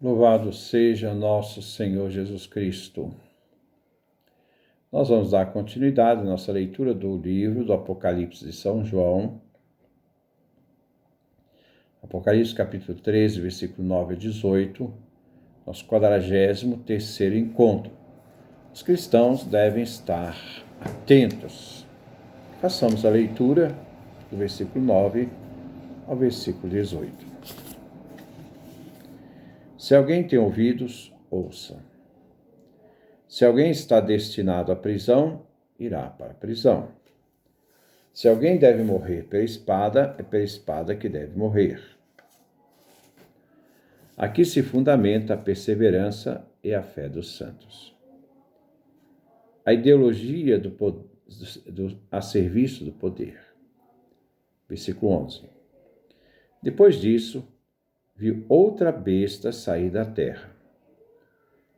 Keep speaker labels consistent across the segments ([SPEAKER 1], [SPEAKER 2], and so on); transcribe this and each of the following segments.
[SPEAKER 1] Louvado seja nosso Senhor Jesus Cristo. Nós vamos dar continuidade à nossa leitura do livro do Apocalipse de São João. Apocalipse capítulo 13, versículo 9 a 18, nosso 43º encontro. Os cristãos devem estar atentos. Façamos a leitura do versículo 9 ao versículo 18. Se alguém tem ouvidos, ouça. Se alguém está destinado à prisão, irá para a prisão. Se alguém deve morrer pela espada, é pela espada que deve morrer. Aqui se fundamenta a perseverança e a fé dos santos. A ideologia a serviço do poder. Versículo 11. Depois disso, viu outra besta sair da terra.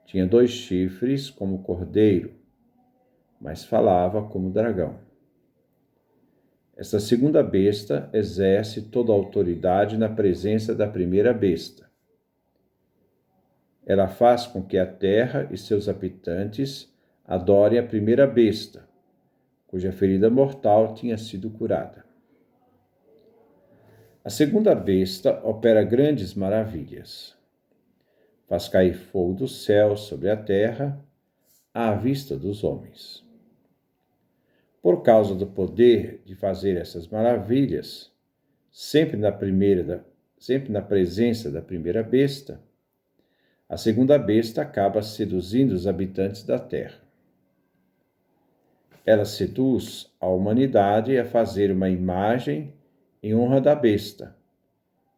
[SPEAKER 1] Tinha 2 chifres como cordeiro, mas falava como dragão. Esta segunda besta exerce toda a autoridade na presença da primeira besta. Ela faz com que a terra e seus habitantes adorem a primeira besta, cuja ferida mortal tinha sido curada. A segunda besta opera grandes maravilhas. Faz cair fogo do céu sobre a terra, à vista dos homens. Por causa do poder de fazer essas maravilhas, sempre na presença da primeira besta, a segunda besta acaba seduzindo os habitantes da terra. Ela seduz a humanidade a fazer uma imagem em honra da besta,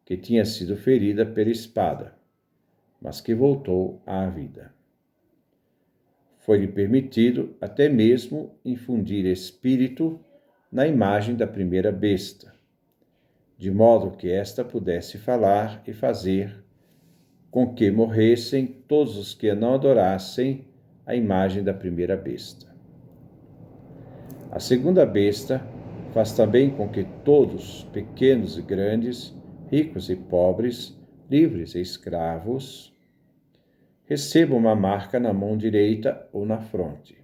[SPEAKER 1] que tinha sido ferida pela espada, mas que voltou à vida. Foi-lhe permitido até mesmo infundir espírito na imagem da primeira besta, de modo que esta pudesse falar e fazer com que morressem todos os que não adorassem a imagem da primeira besta. A segunda besta faz também com que todos, pequenos e grandes, ricos e pobres, livres e escravos, recebam uma marca na mão direita ou na fronte.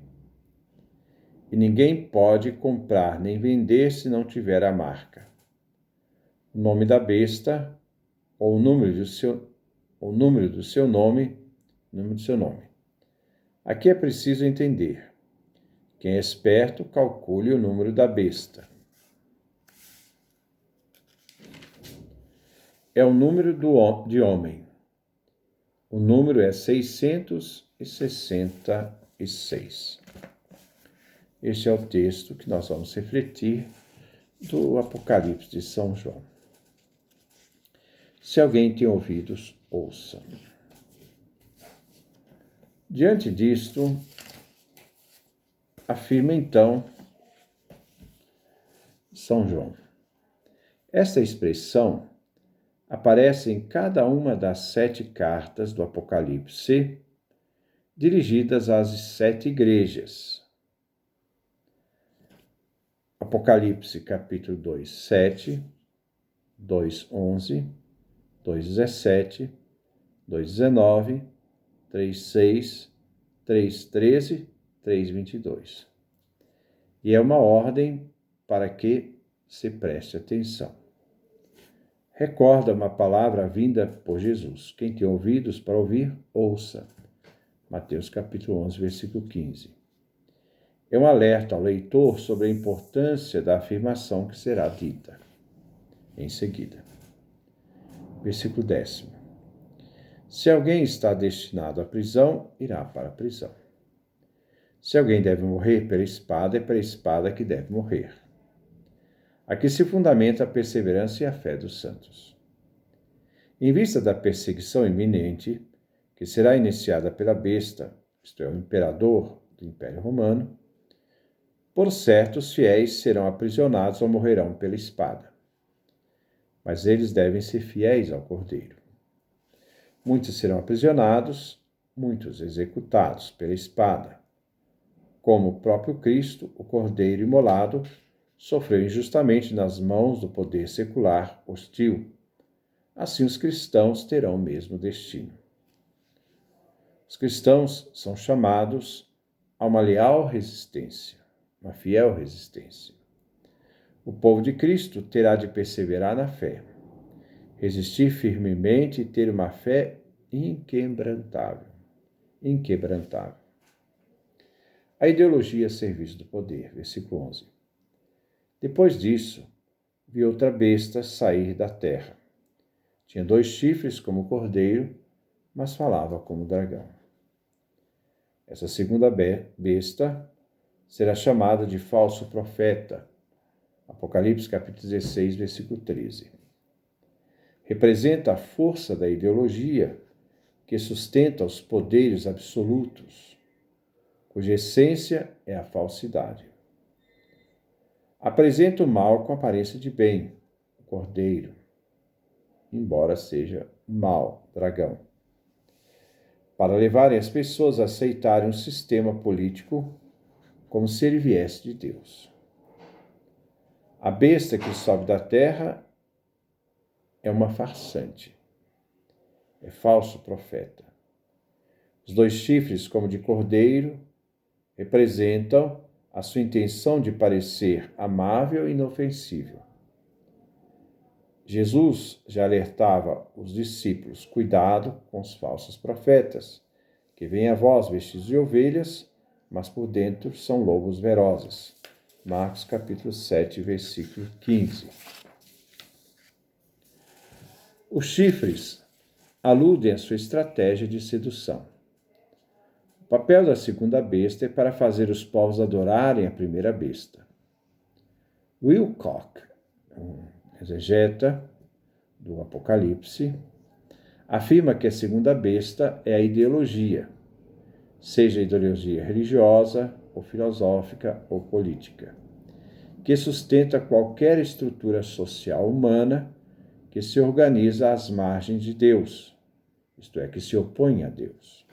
[SPEAKER 1] E ninguém pode comprar nem vender se não tiver a marca, o nome da besta ou o número do seu nome. Aqui é preciso entender. Quem é esperto, calcule o número da besta. É o número de homem. O número é 666. Este é o texto que nós vamos refletir do Apocalipse de São João. Se alguém tem ouvidos, ouça. Diante disto, afirma então São João. Esta expressão aparece em cada uma das 7 cartas do Apocalipse, dirigidas às 7 igrejas. Apocalipse capítulo 2, 7, 2, 11, 2, 17, 2, 19, 3, 6, 3, 13, 3, 22. E é uma ordem para que se preste atenção. Recorda uma palavra vinda por Jesus. Quem tem ouvidos para ouvir, ouça. Mateus capítulo 11, versículo 15. É um alerta ao leitor sobre a importância da afirmação que será dita em seguida. Versículo 10. Se alguém está destinado à prisão, irá para a prisão. Se alguém deve morrer pela espada, é pela espada que deve morrer. Aqui se fundamenta a perseverança e a fé dos santos. Em vista da perseguição iminente, que será iniciada pela besta, isto é, o imperador do Império Romano, por certo os fiéis serão aprisionados ou morrerão pela espada. Mas eles devem ser fiéis ao Cordeiro. Muitos serão aprisionados, muitos executados pela espada. Como o próprio Cristo, o Cordeiro imolado, sofreu injustamente nas mãos do poder secular hostil. Assim os cristãos terão o mesmo destino. Os cristãos são chamados a uma leal resistência, uma fiel resistência. O povo de Cristo terá de perseverar na fé, resistir firmemente e ter uma fé inquebrantável. Inquebrantável. A ideologia a serviço do poder, versículo 11. Depois disso, vi outra besta sair da terra. Tinha 2 chifres como cordeiro, mas falava como dragão. Essa segunda besta será chamada de falso profeta. Apocalipse capítulo 16, versículo 13. Representa a força da ideologia que sustenta os poderes absolutos, cuja essência é a falsidade. Apresenta o mal com aparência de bem, o cordeiro, embora seja mal, dragão, para levarem as pessoas a aceitarem um sistema político como se ele viesse de Deus. A besta que sobe da terra é uma farsante, é falso profeta. Os 2 chifres, como de cordeiro, representam a sua intenção de parecer amável e inofensível. Jesus já alertava os discípulos: cuidado com os falsos profetas, que vêm a vós vestidos de ovelhas, mas por dentro são lobos ferozes. Marcos capítulo 7, versículo 15. Os chifres aludem à sua estratégia de sedução. O papel da segunda besta é para fazer os povos adorarem a primeira besta. Wilcock, exegeta do Apocalipse, afirma que a segunda besta é a ideologia, seja a ideologia religiosa, ou filosófica, ou política, que sustenta qualquer estrutura social humana que se organiza às margens de Deus, isto é, que se opõe a Deus.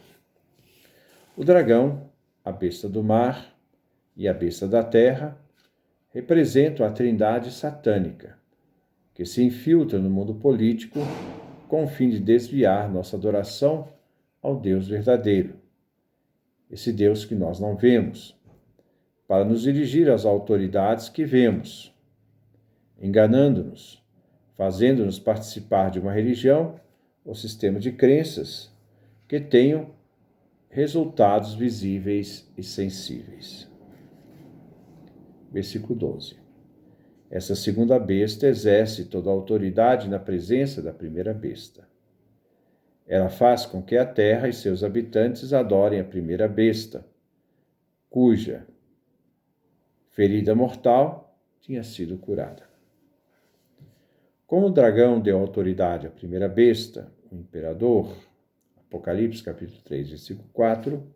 [SPEAKER 1] O dragão, a besta do mar e a besta da terra representam a trindade satânica, que se infiltra no mundo político com o fim de desviar nossa adoração ao Deus verdadeiro, esse Deus que nós não vemos, para nos dirigir às autoridades que vemos, enganando-nos, fazendo-nos participar de uma religião ou sistema de crenças que tenham resultados visíveis e sensíveis. Versículo 12. Essa segunda besta exerce toda a autoridade na presença da primeira besta. Ela faz com que a terra e seus habitantes adorem a primeira besta, cuja ferida mortal tinha sido curada. Como o dragão deu autoridade à primeira besta, o imperador, Apocalipse capítulo 3, versículo 4,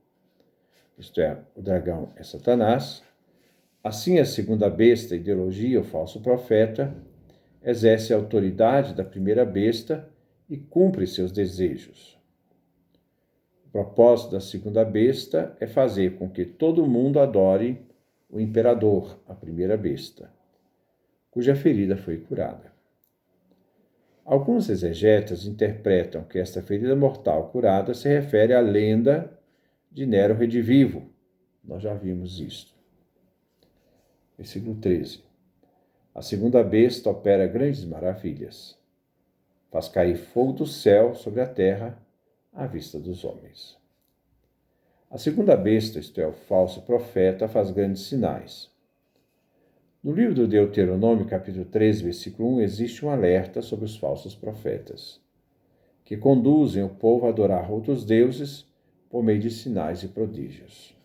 [SPEAKER 1] isto é, o dragão é Satanás, assim a segunda besta, a ideologia, o falso profeta, exerce a autoridade da primeira besta e cumpre seus desejos. O propósito da segunda besta é fazer com que todo mundo adore o imperador, a primeira besta, cuja ferida foi curada. Alguns exegetas interpretam que esta ferida mortal curada se refere à lenda de Nero Redivivo. Nós já vimos isto. Versículo 13. A segunda besta opera grandes maravilhas. Faz cair fogo do céu sobre a terra à vista dos homens. A segunda besta, isto é, o falso profeta, faz grandes sinais. No livro do Deuteronômio, capítulo 13, versículo 1, existe um alerta sobre os falsos profetas, que conduzem o povo a adorar outros deuses por meio de sinais e prodígios.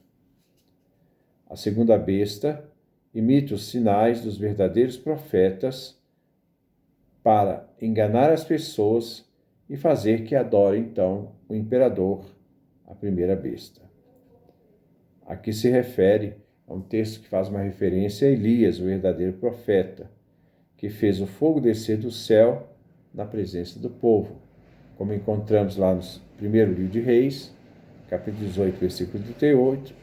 [SPEAKER 1] A segunda besta imita os sinais dos verdadeiros profetas para enganar as pessoas e fazer que adorem, então, o imperador, a primeira besta. Aqui se refere a um texto que faz uma referência a Elias, o verdadeiro profeta, que fez o fogo descer do céu na presença do povo, como encontramos lá no primeiro livro de Reis, capítulo 18, versículo 38,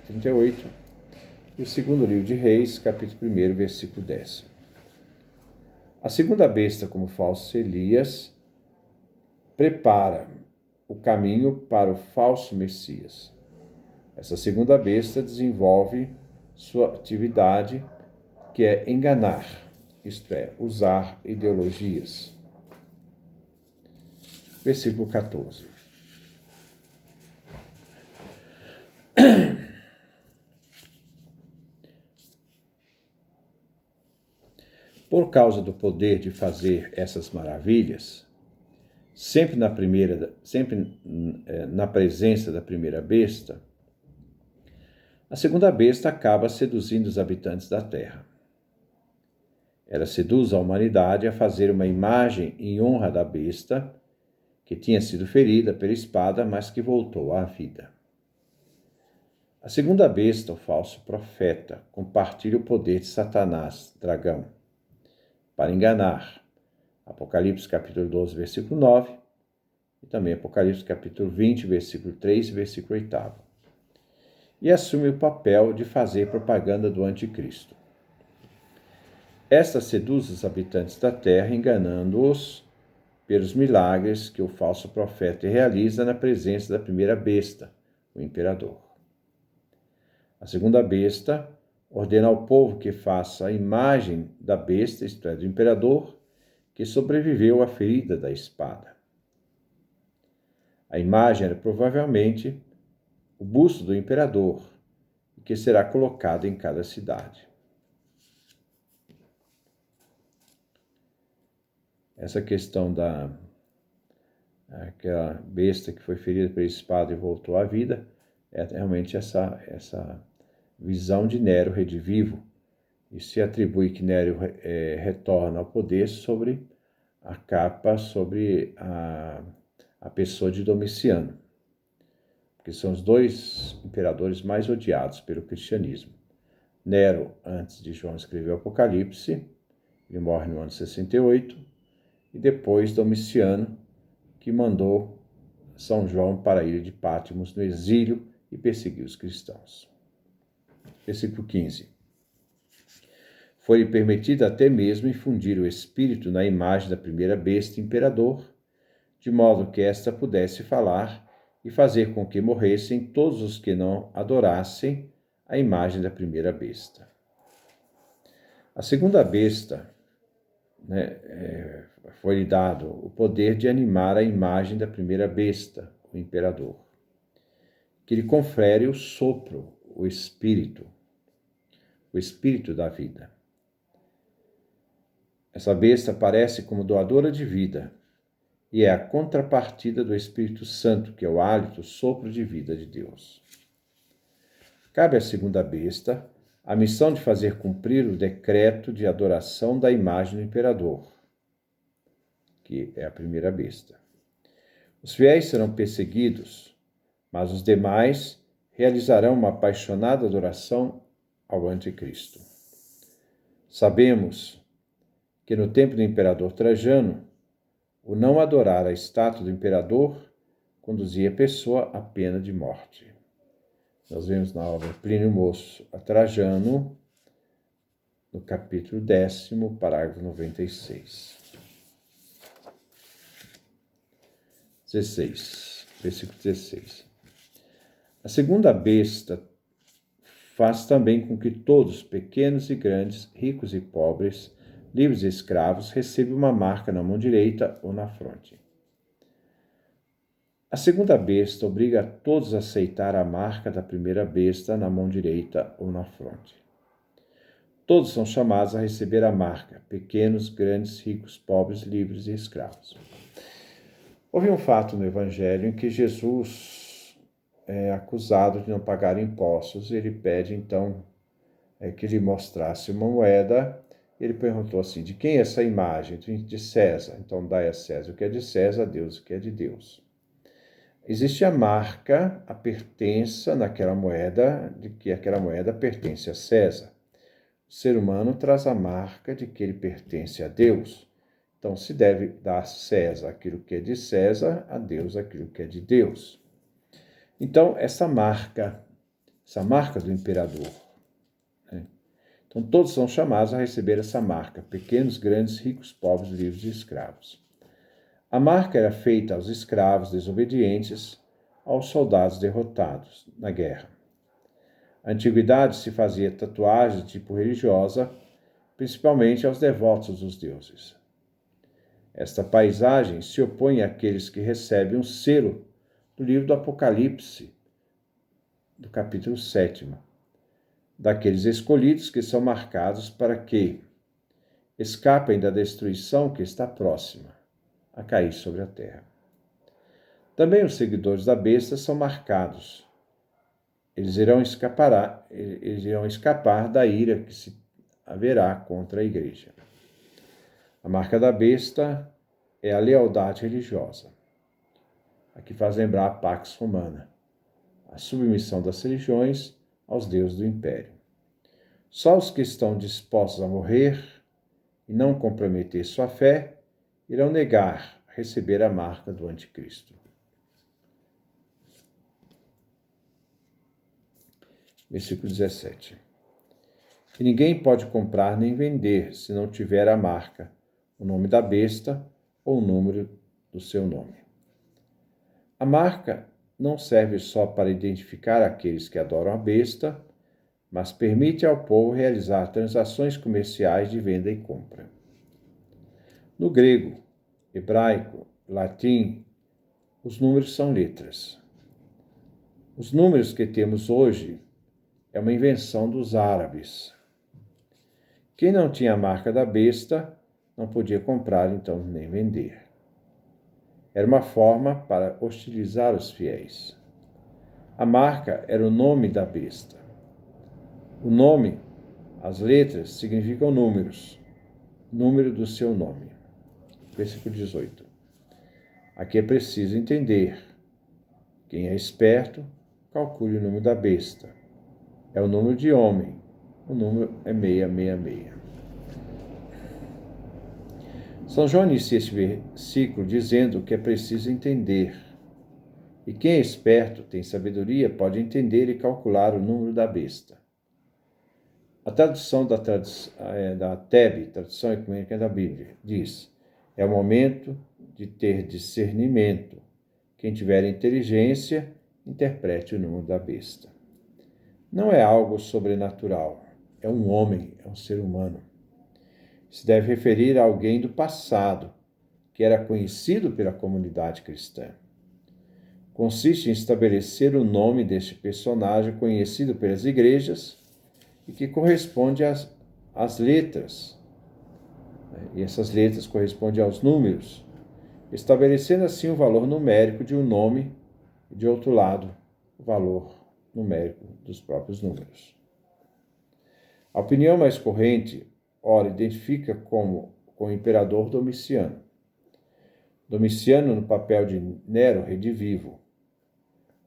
[SPEAKER 1] e o segundo livro de Reis, capítulo 1, versículo 10. A segunda besta, como falso Elias, prepara o caminho para o falso Messias. Essa segunda besta desenvolve sua atividade, que é enganar, isto é, usar ideologias. Versículo 14. Por causa do poder de fazer essas maravilhas, sempre na presença da primeira besta, a segunda besta acaba seduzindo os habitantes da terra. Ela seduz a humanidade a fazer uma imagem em honra da besta, que tinha sido ferida pela espada, mas que voltou à vida. A segunda besta, o falso profeta, compartilha o poder de Satanás, dragão, para enganar. Apocalipse capítulo 12, versículo 9, e também Apocalipse capítulo 20, versículo 3 e versículo 8. E assume o papel de fazer propaganda do anticristo. Esta seduz os habitantes da terra, enganando-os pelos milagres que o falso profeta realiza na presença da primeira besta, o imperador. A segunda besta ordena ao povo que faça a imagem da besta, isto é, do imperador, que sobreviveu à ferida da espada. A imagem era provavelmente o busto do imperador, que será colocado em cada cidade. Essa questão aquela besta que foi ferida pela espada e voltou à vida, é realmente essa visão de Nero redivivo, e se atribui que Nero retorna ao poder sobre a capa, sobre a pessoa de Domiciano, porque são os dois imperadores mais odiados pelo cristianismo. Nero, antes de João escrever o Apocalipse, ele morre no ano 68, e depois Domiciano, que mandou São João para a ilha de Patmos no exílio e perseguiu os cristãos. Versículo 15. Foi-lhe permitido até mesmo infundir o espírito na imagem da primeira besta imperador, de modo que esta pudesse falar e fazer com que morressem todos os que não adorassem a imagem da primeira besta. A segunda besta, foi-lhe dado o poder de animar a imagem da primeira besta, o imperador, que lhe confere o sopro, o espírito da vida. Essa besta aparece como doadora de vida e é a contrapartida do Espírito Santo, que é o hálito, o sopro de vida de Deus. Cabe à segunda besta a missão de fazer cumprir o decreto de adoração da imagem do imperador, que é a primeira besta. Os fiéis serão perseguidos, mas os demais realizarão uma apaixonada adoração ao anticristo. Sabemos que no tempo do imperador Trajano, o não adorar a estátua do imperador conduzia a pessoa à pena de morte. Nós vemos na obra Plínio Moço a Trajano, no capítulo 10º, parágrafo 96. 16, versículo 16. A segunda besta faz também com que todos, pequenos e grandes, ricos e pobres, livres e escravos, recebam uma marca na mão direita ou na fronte. A segunda besta obriga a todos a aceitar a marca da primeira besta na mão direita ou na fronte. Todos são chamados a receber a marca, pequenos, grandes, ricos, pobres, livres e escravos. Houve um fato no Evangelho em que Jesus é acusado de não pagar impostos. Ele pede, então, que lhe mostrasse uma moeda. Ele perguntou assim: de quem é essa imagem? De César. Então, dai a César o que é de César, a Deus o que é de Deus. Existe a marca, a pertença naquela moeda, de que aquela moeda pertence a César. O ser humano traz a marca de que ele pertence a Deus. Então, se deve dar a César aquilo que é de César, a Deus aquilo que é de Deus. Então, essa marca do imperador, Então, todos são chamados a receber essa marca, pequenos, grandes, ricos, pobres, livres e escravos. A marca era feita aos escravos desobedientes, aos soldados derrotados na guerra. Na antiguidade se fazia tatuagem de tipo religiosa, principalmente aos devotos dos deuses. Esta paisagem se opõe àqueles que recebem um selo do livro do Apocalipse, do capítulo 7, daqueles escolhidos que são marcados para que escapem da destruição que está próxima a cair sobre a terra. Também os seguidores da besta são marcados. Eles irão escapar da ira que se haverá contra a igreja. A marca da besta é a lealdade religiosa, a que faz lembrar a Pax Romana, a submissão das religiões aos deuses do império. Só os que estão dispostos a morrer e não comprometer sua fé irão negar receber a marca do anticristo. Versículo 17. E ninguém pode comprar nem vender se não tiver a marca, o nome da besta ou o número do seu nome. A marca não serve só para identificar aqueles que adoram a besta, mas permite ao povo realizar transações comerciais de venda e compra. No grego, hebraico, latim, os números são letras. Os números que temos hoje é uma invenção dos árabes. Quem não tinha a marca da besta não podia comprar, então, nem vender. Era uma forma para hostilizar os fiéis. A marca era o nome da besta. O nome, as letras, significam números. Número do seu nome. Versículo 18. Aqui é preciso entender. Quem é esperto, calcule o número da besta. É o número de homem. O número é 666. São João inicia este versículo dizendo que é preciso entender. E quem é esperto, tem sabedoria, pode entender e calcular o número da besta. A tradução da TEB, Tradução Ecumênica da Bíblia, diz: é o momento de ter discernimento. Quem tiver inteligência, interprete o número da besta. Não é algo sobrenatural, é um homem, é um ser humano. Se deve referir a alguém do passado, que era conhecido pela comunidade cristã. Consiste em estabelecer o nome deste personagem conhecido pelas igrejas e que corresponde às letras. E essas letras correspondem aos números, estabelecendo assim o valor numérico de um nome e, de outro lado, o valor numérico dos próprios números. A opinião mais corrente, ora, identifica com o imperador Domiciano. Domiciano no papel de Nero, redivivo.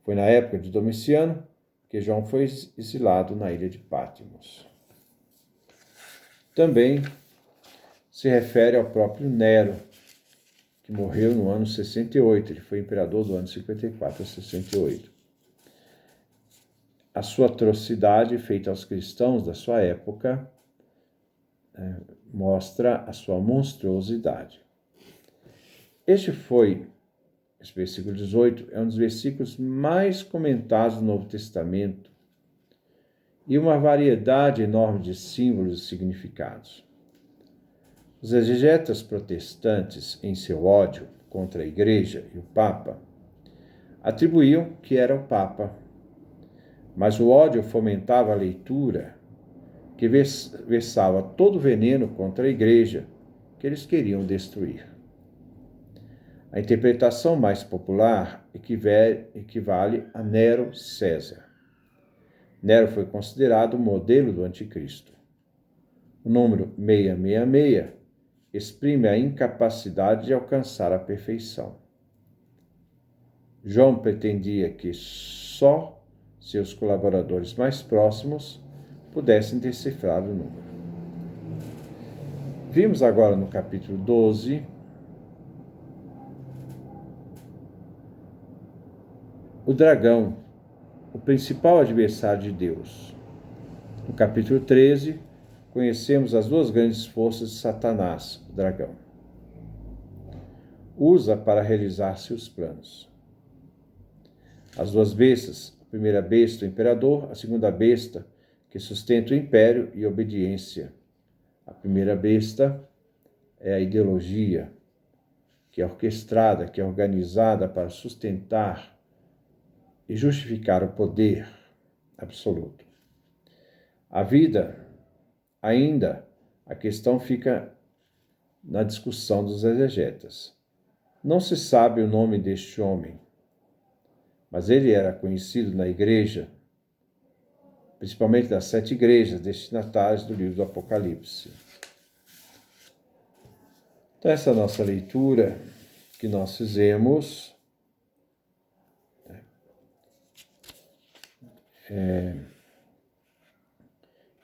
[SPEAKER 1] Foi na época de Domiciano que João foi exilado na ilha de Patmos. Também se refere ao próprio Nero, que morreu no ano 68. Ele foi imperador do ano 54 a 68. A sua atrocidade feita aos cristãos da sua época mostra a sua monstruosidade. Esse versículo 18, é um dos versículos mais comentados no Novo Testamento e uma variedade enorme de símbolos e significados. Os exegetas protestantes, em seu ódio contra a Igreja e o Papa, atribuíam que era o Papa, mas o ódio fomentava a leitura que versava todo o veneno contra a Igreja que eles queriam destruir. A interpretação mais popular equivale a Nero César. Nero foi considerado o modelo do anticristo. O número 666 exprime a incapacidade de alcançar a perfeição. João pretendia que só seus colaboradores mais próximos pudessem decifrar o número. Vimos agora no capítulo 12 o dragão, o principal adversário de Deus. No capítulo 13, conhecemos as duas grandes forças de Satanás, o dragão. usa para realizar seus planos. As duas bestas, a primeira besta, o imperador, a segunda besta, que sustenta o império e obediência. A primeira besta é a ideologia, que é orquestrada, que é organizada para sustentar e justificar o poder absoluto. A vida, ainda, a questão fica na discussão dos exegetas. Não se sabe o nome deste homem, mas ele era conhecido na igreja, principalmente das 7 igrejas destinatárias do livro do Apocalipse. Então, essa nossa leitura que nós fizemos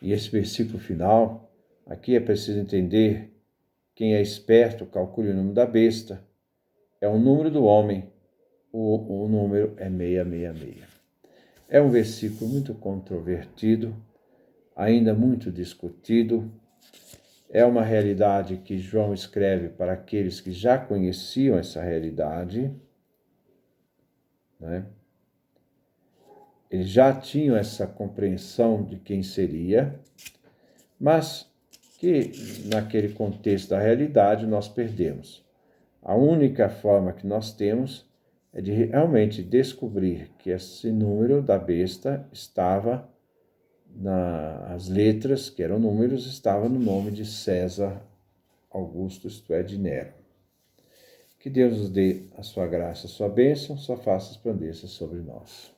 [SPEAKER 1] e esse versículo final, aqui é preciso entender: quem é esperto, calcule o número da besta, é o número do homem, o número é 666. É um versículo muito controvertido, ainda muito discutido. É uma realidade que João escreve para aqueles que já conheciam essa realidade, né? Eles já tinham essa compreensão de quem seria, mas que naquele contexto da realidade nós perdemos. A única forma que nós temos é de realmente descobrir que esse número da besta estava as letras, que eram números, estava no nome de César Augusto, isto é, de Nero. Que Deus nos dê a sua graça, a sua bênção, sua face resplandeça sobre nós.